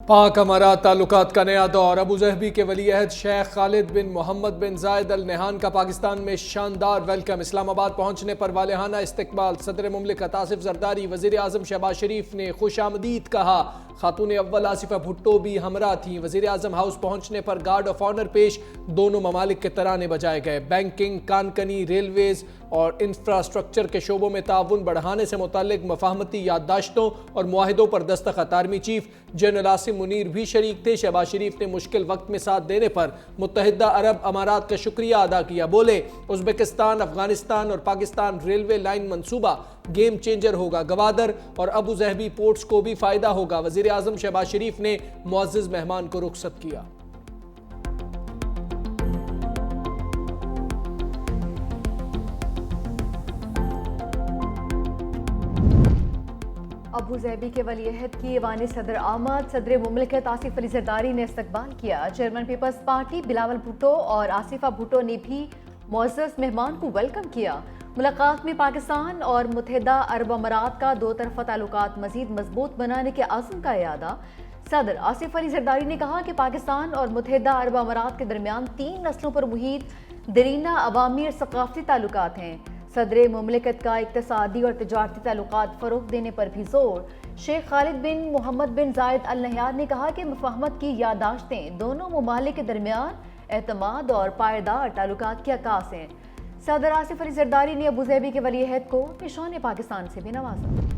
पाक अमारात ताल्लुकात का नया दौर। अबू ज़हबी के वलीअहद शेख खालिद बिन मोहम्मद बिन जायद अल नहान का पाकिस्तान में शानदार वेलकम। इस्लामाबाद पहुंचने पर वालेहाना इस्तकबाल। सदर मुमलिकत आसिफ जरदारी, वज़ीर आज़म शहबाज शरीफ ने खुशामदीद कहा। खातून अव्वल आसिफा भुट्टो भी हमरा थीं। वज़ीर आज़म हाउस पहुंचने पर गार्ड ऑफ ऑनर पेश। दोनों ममालिक के तराने बजाए गए। बैंकिंग, कानकनी, रेलवेज और इंफ्रास्ट्रक्चर के शोबों में ताउन बढ़ाने से मुताल्लिक मफाहमती याददाश्तों और मुआहिदों पर दस्तखत। Army chief general Asim Munir भी शरीक थे। शहबाज शरीफ ने मुश्किल वक्त में साथ देने पर मुत्तहिदा अरब अमारात का शुक्रिया अदा किया। बोले, उज़्बेकिस्तान, अफगानिस्तान और पाकिस्तान रेलवे लाइन मंसूबा गेम चेंजर होगा। गवादर और अबू ज़हबी पोर्ट्स को भी फायदा होगा। वज़ीर आज़म शहबाज शरीफ ने मुअज़्ज़ज़ मेहमान को रुखसत किया। अबू ज़हबी के वलीअहद की ईवान सदर आमद। सदर मुमलिकत आसिफ अली जरदारी ने इस्तकबाल किया। Chairman peoples party Bilawal Bhutto और आसिफा भुट्टो ने भी मुअज़्ज़ज़ मेहमान को वेलकम किया। मुलाकात में पाकिस्तान और मुत्तहिदा अरब अमारात का दो तरफ़ा ताल्लुकात मज़ीद मजबूत बनाने के आज़म का यादा। सदर आसिफ अली जरदारी ने कहा कि पाकिस्तान और मुत्तहिदा अरब अमारात के दरमियान 3 नस्लों पर मुहित दरीना अवामी और सकाफ़ती ताल्लुकात हैं। सदर मुमलिकत का इक़्तिसादी और तिजारती ताल्लुकात फ़रोग़ देने पर भी जोर। शेख खालिद बिन मोहम्मद बिन जायद अल नहान ने कहा कि मुफ़ाहमत की याददाश्तें दोनों ममालिक के दरमियान एतमाद और पायदार ताल्लुकात की अक्कास हैं। सदर आसिफ अली जरदारी ने अबू ज़हबी के वलीअहद को निशान पाकिस्तान से भी नवाजा।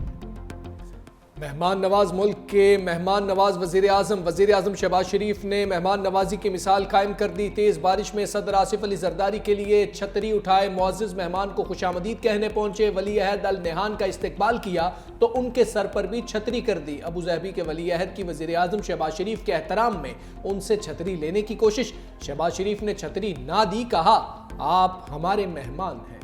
मेहमान नवाज मुल्क के मेहमान नवाज वज़ीर आज़म शहबाज शरीफ ने मेहमान नवाजी की मिसाल कायम कर दी। तेज़ बारिश में सदर आसिफ अली जरदारी के लिए छतरी उठाए मुअज़्ज़ज़ मेहमान को खुशामदीद कहने पहुंचे। वलीअहद अल नहान का इस्तकबाल किया तो उनके सर पर भी छतरी कर दी। अबू ज़हबी के वलीअहद की वज़ीर आज़म शहबाज शरीफ के एहतराम में उनसे छतरी लेने की कोशिश। शहबाज शरीफ ने छतरी ना दी, कहा आप हमारे मेहमान हैं।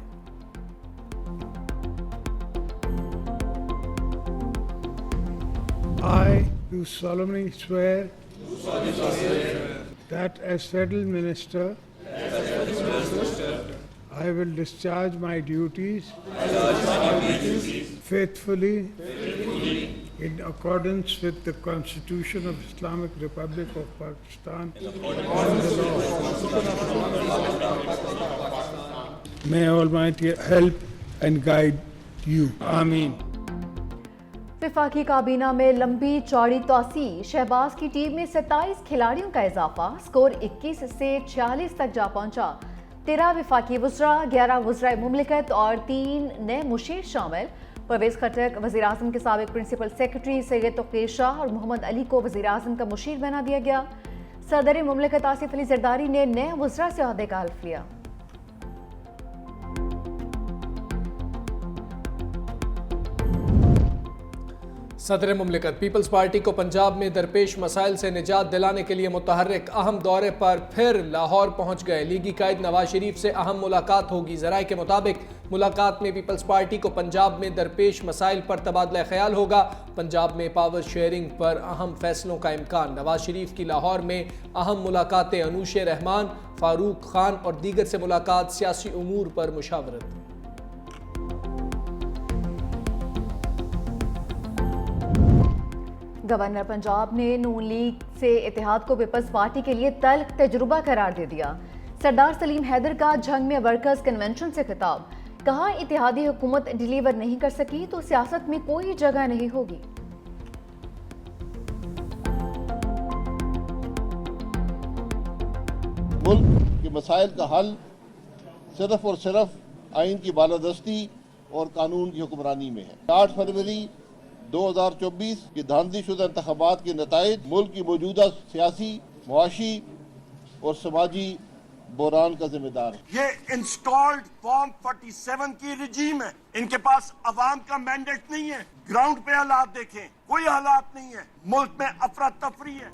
I do solemnly swear that as Federal Minister I will discharge my duties faithfully in accordance with the Constitution of Islamic Republic of Pakistan and the law. May Almighty help and guide you. Ameen. वफाकी काबीना में लंबी चौड़ी तोसी। शहबाज की team में 27 खिलाड़ियों का इजाफा। स्कोर 21 से 46 तक जा पहुंचा। 13 वफाकी वज़रा, 11 वज़रा मुमलिकत और 3 नए मुशीर शामिल। परवेज़ खट्टक वज़ीर आज़म के साबिक़ प्रिंसिपल सेक्रेटरी सैयद तौक़ीर शाह और मोहम्मद अली को वज़ीर आज़म का मुशीर बना दिया गया। सदर मुमलिकत आसिफ अली जरदारी ने नए वज़रा से ओहदे का हल्फ लिया। सदर मुमलिकत पीपल्स पार्टी को पंजाब में दरपेश मसाइल से निजात दिलाने के लिए मुतहर्रिक अहम दौरे पर फिर लाहौर पहुंच गए। लीगी कायद नवाज शरीफ से अहम मुलाकात होगी। ज़राए के मुताबिक मुलाकात में पीपल्स पार्टी को पंजाब में दरपेश मसाइल पर तबादला ख्याल होगा। पंजाब में पावर शेयरिंग पर अहम फैसलों का इम्कान। नवाज शरीफ की लाहौर में अहम मुलाकातें। अनूशे रहमान, फारूक खान और दीगर से मुलाकात। सियासी उमूर पर मुशावरत। गवर्नर पंजाब ने नून लीग से इत्तेहाद को पीपल्स पार्टी के लिए तल्ख तजुर्बा करार दे दिया। सरदार सलीम हैदर का झंग में वर्कर्स कन्वेंशन से खिताब। कहा, इत्तेहादी हुकूमत डिलीवर नहीं कर सकी तो सियासत में कोई जगह नहीं होगी। मुल्क के मसाइल का हल सिर्फ और सिर्फ आइन की बालादस्ती और कानून की हुक्मरानी में है। 8 फरवरी 2024 के धांधलीशुदा इंतखाबात के नताइज मुल्क की मौजूदा सियासी, मुआशी और समाजी बहरान का जिम्मेदार है। ये इंस्टॉल्ड फॉर्म 47 की रजीम है। इनके पास अवाम का मैंडेट नहीं है। ग्राउंड पे हालात देखें, कोई हालात नहीं है। मुल्क में अफरा तफरी है।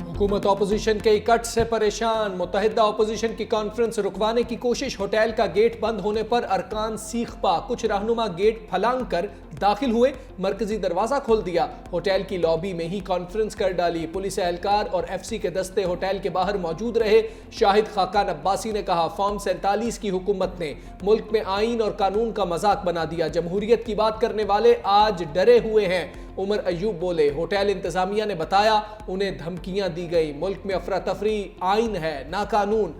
हुकूमत अपोजिशन के इकट्ठ से परेशान। मुत्तहिदा अपोजिशन की कॉन्फ्रेंस रुकवाने की कोशिश। होटल का गेट बंद होने पर अरकान सीख पा। कुछ रहनुमा गेट फलांग कर दाखिल हुए, मरकजी दरवाजा खोल दिया, होटल की लॉबी में ही कॉन्फ्रेंस कर डाली। पुलिस एहलकार और एफसी के दस्ते होटल के बाहर मौजूद रहे। शाहिद खाकान अब्बासी ने कहा, फॉर्म 47 की हुकूमत ने मुल्क में आईन और कानून का मजाक बना दिया। जमहूरियत की बात करने वाले आज डरे हुए हैं। उमर अयूब बोले, होटल इंतजामिया ने बताया उन्हें धमकियां दी गई। मुल्क में अफरा तफरी आईन है ना कानून।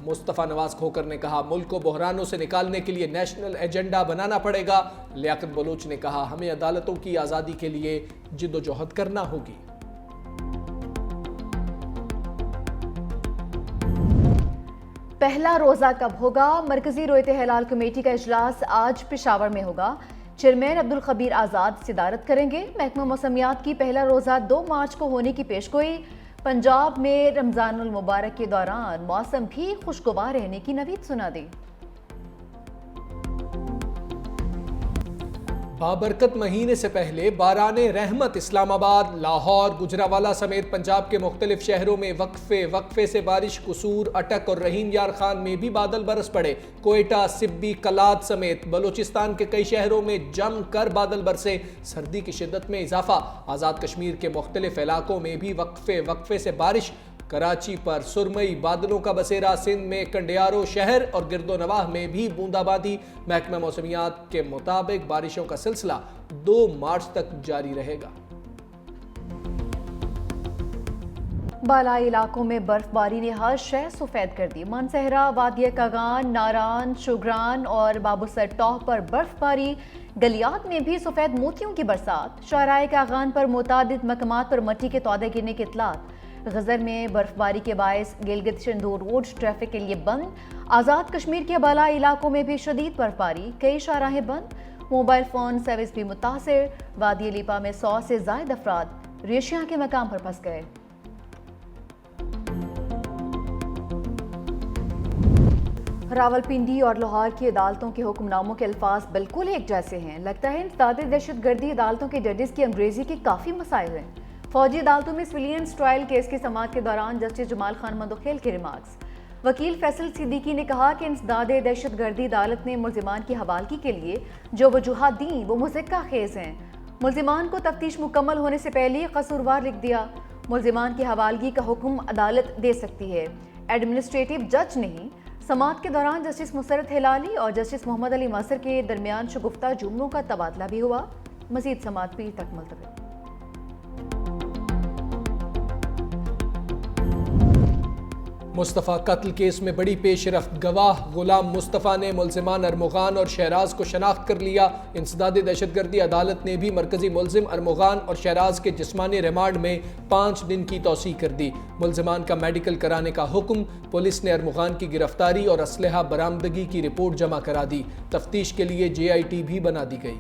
मुस्तफ़ा नवाज खोकर ने कहा, मुल्क को बहरानों से निकालने के लिए नेशनल एजेंडा बनाना पड़ेगा। लियाकत बलूच ने कहा, हमें अदालतों की आज़ादी के लिए जिद्दोजहद करना होगी। पहला रोजा कब होगा? मरकजी रोयत हिलाल कमेटी का इजलास आज पेशावर में होगा। चेयरमैन अब्दुल खबीर आज़ाद सिदारत करेंगे। महकमा मौसमियात की पहला रोजा 2 मार्च को होने की पेशगोई। पंजाब में रमजानुल मुबारक के दौरान मौसम भी खुशगवार रहने की नवीद सुना दी। बाबरकत महीने से पहले बाराने रहमत इस्लामाबाद, लाहौर, गुजरावाला समेत पंजाब के मुख्तलिफ शहरों में वक्फे से बारिश, कसूर, अटक और रहीम यार खान में भी बादल बरस पड़े। कोयटा, सिब्बी, कलात समेत बलूचिस्तान के कई शहरों में जमकर बादल बरसे। सर्दी की शिद्दत में इजाफा। आज़ाद कश्मीर के मुख्तलिफ इलाकों में भी वक्फे से बारिश। कराची पर सुरमई बादलों का बसेरा। सिंध में कंडियारो शहर और गिरदो नवाह में भी बूंदाबांदी। महकमा मौसमियात के मुताबिक बारिशों का सिलसिला 2 मार्च तक जारी रहेगा। बालाई इलाकों में बर्फबारी ने हर शय सफेद कर दी। मानसहरा, वादिया कागान, नारान, शुगरान और बाबूसर टॉह पर बर्फबारी। गलियात में भी सफेद मोतियों की बरसात। शाहराए कागान पर मुतादिद मकामात पर मट्टी के तौदे गिरने की इतलात। गजर में बर्फबारी के बायस गिलगित शंदूर रोड ट्रैफिक के लिए बंद। आज़ाद कश्मीर के बालाई इलाकों में भी शदीद बर्फबारी, कई शाहराहें बंद। मोबाइल फोन सर्विस भी मुतासिर। वादी लीपा में 100 से जायद अफराद रेशिया के मकाम पर फंस गए। रावलपिंडी और लाहौर की अदालतों के हुक्मनामों के अल्फाज बिल्कुल एक जैसे हैं। लगता है इंसदाद दहशतगर्दी अदालतों के जजेस की अंग्रेजी के काफ़ी मसाइल हैं। फौजी अदालतों में सिविलियंस ट्रायल केस की समाअत के दौरान जस्टिस जमाल खान मंदोखेल के रिमार्क्स। वकील फैसल सिद्दीकी ने कहा कि इंसदाद दहशतगर्दी अदालत ने मुल्जिमान की हवालगी के लिए जो वजूहात दी वो मुज़क्का खेज हैं। मुल्जिमान को तफ्तीश मुकम्मल होने से पहले कसूरवार लिख दिया। मुल्जिमान की हवालगी का हुक्म अदालत दे सकती है, एडमिनिस्ट्रेटिव जज नहीं। समाअत के दौरान जस्टिस मुसरत हिलाली और जस्टिस मोहम्मद अली मसर के दरमियान शगुफ्ता जुमलों का तबादला भी हुआ। मजीद समाअत पीर तक मुलतवी। मुस्तफ़ा कत्ल केस में बड़ी पेशरफ्त। गवाह गुलाम मुस्तफ़ा ने मुल्जिमान अरमुगान और शहराज को शनाख्त कर लिया। इंसदाद दहशतगर्दी अदालत ने भी मरकजी मुल्जिम अरमुगान और शहराज के जिस्मानी रिमांड में 5 दिन की तौसीह कर दी। मुल्जिमान का मेडिकल कराने का हुक्म। पुलिस ने अरमुगान की गिरफ्तारी और असलहा बरामदगी की रिपोर्ट जमा करा दी। तफ्तीश के लिए JIT भी बना दी गई।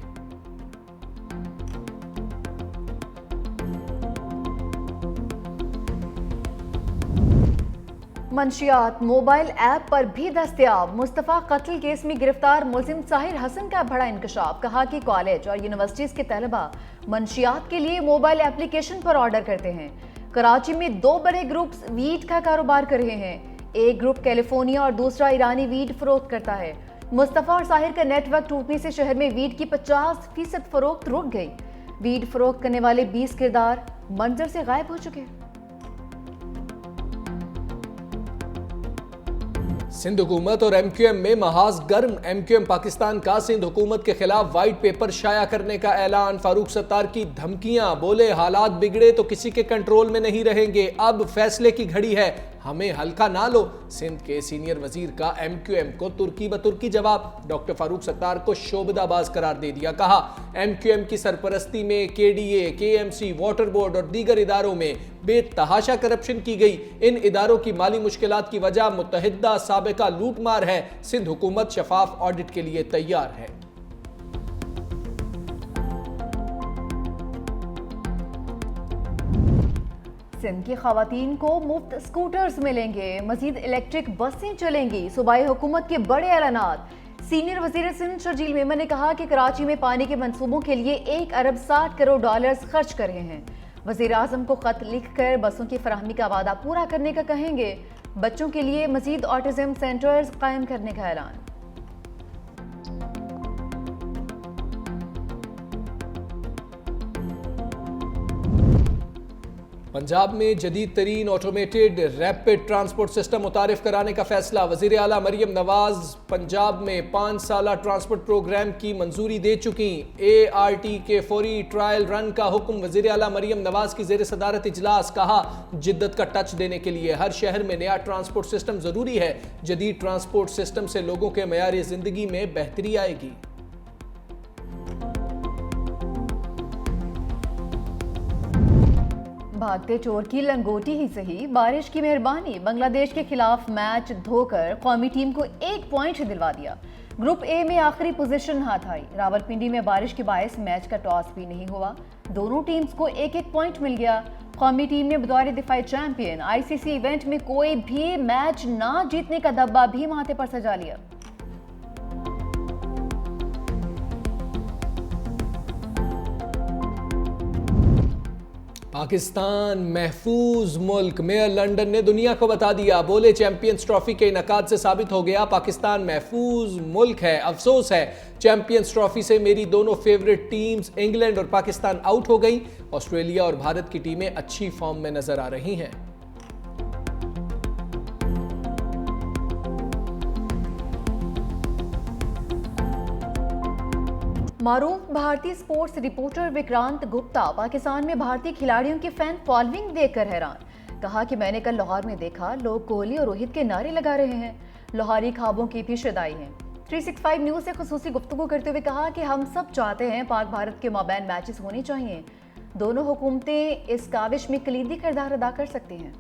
मंशियात मोबाइल ऐप पर भी दस्तयाब। मुस्तफ़ा कत्ल केस में गिरफ्तार मुल्जिम साहिर हसन का बड़ा इंकशाफ। कहा कि कॉलेज और यूनिवर्सिटीज के तलबा मंशियात के लिए मोबाइल एप्लीकेशन पर ऑर्डर करते हैं। कराची में 2 बड़े ग्रुप्स वीट का कारोबार कर रहे हैं। एक ग्रुप कैलिफोर्निया और दूसरा ईरानी वीट फरोख्त करता है। मुस्तफ़ा और साहिर का नेटवर्क टूटने से शहर में वीट की 50% फरोख्त रुक गई। वीट फरोख्त करने वाले 20 किरदार मंजर से गायब हो चुके। सिंध हुकूमत और MQM में महाज गर्म। MQM पाकिस्तान का सिंध हुकूमत के खिलाफ वाइट पेपर शाया करने का ऐलान। फारूक सत्तार की धमकियां। बोले, हालात बिगड़े तो किसी के कंट्रोल में नहीं रहेंगे, अब फैसले की घड़ी है, हमें हल्का ना लो। सिंध के सीनियर वजीर का MQM को तुर्की बतुर्की जवाब। डॉक्टर फारूक सत्तार को शोबदाबाज करार दे दिया। कहा, MQM की सरपरस्ती में KDA, KMC, वाटर बोर्ड और दीगर इदारों में बेतहाशा करप्शन की गई। इन इदारों की माली मुश्किलात की वजह मुत्तहिदा साबिका लूटमार है। सिंध हुकूमत शफाफ ऑडिट के लिए तैयार है। सिंध की खवातीन को मुफ्त स्कूटर्स मिलेंगे। मजीद इलेक्ट्रिक बसें चलेंगी। सूबाई हुकूमत के बड़े ऐलानात। सीनियर वजीर सिंध शर्जील मेमन ने कहा कि कराची में पानी के मंसूबों के लिए $1 अरब 60 करोड़ खर्च कर रहे हैं। वजीर आजम को खत लिखकर बसों की फराहमी का वादा पूरा करने का कहेंगे। बच्चों के लिए मजीद ऑटिज्म सेंटर्स कायम करने का ऐलान। पंजाब में जदीद तरीन ऑटोमेटेड रैपिड ट्रांसपोर्ट सिस्टम मुतारिफ कराने का फैसला। वजीर आला मरियम नवाज पंजाब में 5 साला ट्रांसपोर्ट प्रोग्राम की मंजूरी दे चुकी। ART के फौरी ट्रायल रन का हुक्म। वजीर आला मरियम नवाज की जेर सदारत इजलास। कहा, जिद्दत का टच देने के लिए हर शहर में नया ट्रांसपोर्ट सिस्टम जरूरी है। जदीद ट्रांसपोर्ट सिस्टम से लोगों के मयार जिंदगी में बेहतरी आएगी। भागते चोर की लंगोटी ही सही, बारिश की मेहरबानी। बांग्लादेश के खिलाफ मैच धोकर कौमी टीम को 1 पॉइंट दिलवा दिया। ग्रुप ए में आखिरी पोजीशन हाथ आई। रावलपिंडी में बारिश के बायस मैच का टॉस भी नहीं हुआ। दोनों टीम्स को 1-1 पॉइंट मिल गया। कौमी टीम ने बतौर दिफाई चैंपियन ICC इवेंट में कोई भी मैच ना जीतने का दब्बा भी माथे पर सजा लिया। पाकिस्तान महफूज मुल्क। मेयर लंदन ने दुनिया को बता दिया। बोले, चैंपियंस ट्रॉफी के इनकाद से साबित हो गया पाकिस्तान महफूज मुल्क है। अफसोस है, चैंपियंस ट्रॉफी से मेरी दोनों फेवरेट टीम्स इंग्लैंड और पाकिस्तान आउट हो गई। ऑस्ट्रेलिया और भारत की टीमें अच्छी फॉर्म में नजर आ रही हैं। मारूफ भारतीय स्पोर्ट्स रिपोर्टर विक्रांत गुप्ता पाकिस्तान में भारतीय खिलाड़ियों की फैन फॉलोइंग देखकर हैरान। कहा कि मैंने कल लाहौर में देखा, लोग कोहली और रोहित के नारे लगा रहे हैं। लाहौरी ख्वाबों की भी शुदाई हैं। 365 न्यूज़ से खुसूसी गुफ्तगू करते हुए कहा कि हम सब चाहते हैं पाक भारत के माबैन मैचेस होने चाहिए। दोनों हुकूमतें इस काविश में कलीदी किरदार अदा कर सकती हैं।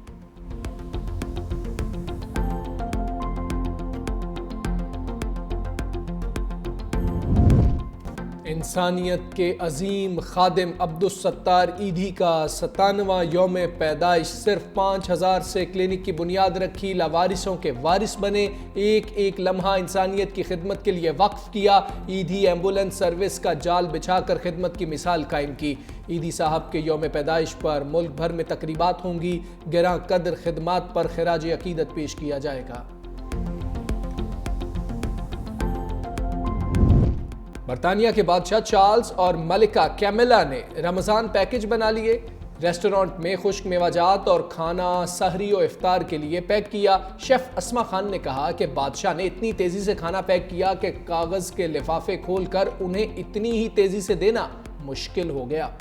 इंसानियत के अजीम खादिम अब्दुस सत्तार ईदी का 97वां यौम पैदाइश। सिर्फ 5000 से क्लिनिक की बुनियाद रखी, लावारिसों के वारिस बने, एक एक लम्हा इंसानियत की खिदमत के लिए वक्फ किया। ईदी एम्बुलेंस सर्विस का जाल बिछाकर खिदमत की मिसाल कायम की। ईदी साहब के यौम पैदाइश पर मुल्क भर में तकरीबात होंगी। गिरा कदर खिदमात पर खिराज अकीदत पेश किया जाएगा। बरतानिया के बादशाह चार्ल्स और मलिका कैमिला ने रमज़ान पैकेज बना लिए। रेस्टोरेंट में खुश्क मेवाजात और खाना सहरी और इफ्तार के लिए पैक किया। शेफ अस्मा खान ने कहा कि बादशाह ने इतनी तेज़ी से खाना पैक किया कि कागज़ के लिफाफे खोलकर उन्हें इतनी ही तेज़ी से देना मुश्किल हो गया।